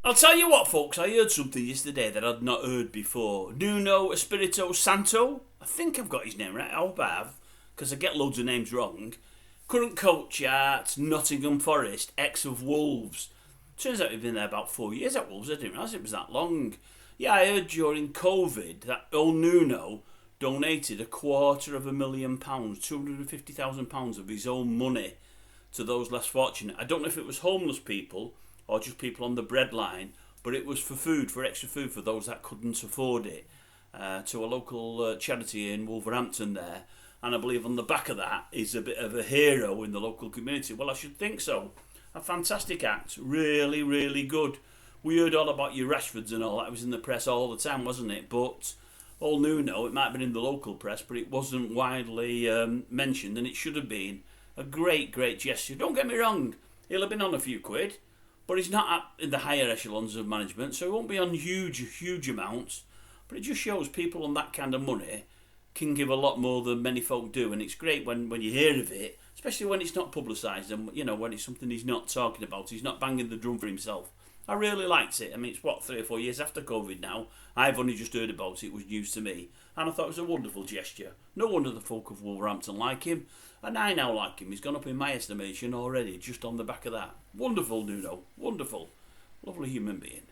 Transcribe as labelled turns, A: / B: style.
A: I'll tell you what, folks, I heard something yesterday that I'd not heard before. NUNO ESPIRITO SANTO? I think I've got his name right. I hope I have, because I get loads of names wrong. Current coach at Nottingham Forest, ex of Wolves. Turns out he'd been there about 4 years at Wolves. I didn't realise it was that long. Yeah, I heard during COVID that old NUNO donated £250,000, £250,000 of his own money to those less fortunate. I don't know if it was homeless people or just people on the breadline, but it was for food, for extra food for those that couldn't afford it, to a local charity in Wolverhampton there. And I believe on the back of that is a bit of a hero in the local community. Well, I should think so. A fantastic act, really, really good. We heard all about your Rashfords and all that. It was in the press all the time, wasn't it? But all NUNO, it might have been in the local press, but it wasn't widely mentioned, and it should have been. A great, great gesture. Don't get me wrong, he'll have been on a few quid, but he's not in the higher echelons of management, so he won't be on huge amounts. But it just shows people on that kind of money can give a lot more than many folk do, and it's great when you hear of it, especially when it's not publicised and when it's something he's not talking about. He's not banging the drum for himself. I really liked it. I mean, it's 3 or 4 years after COVID now. I've only just heard about it. It was news to me, and I thought it was a wonderful gesture. No wonder the folk of Wolverhampton like him, and I now like him. He's gone up in my estimation already just on the back of that. Wonderful, NUNO. Wonderful. Lovely human being.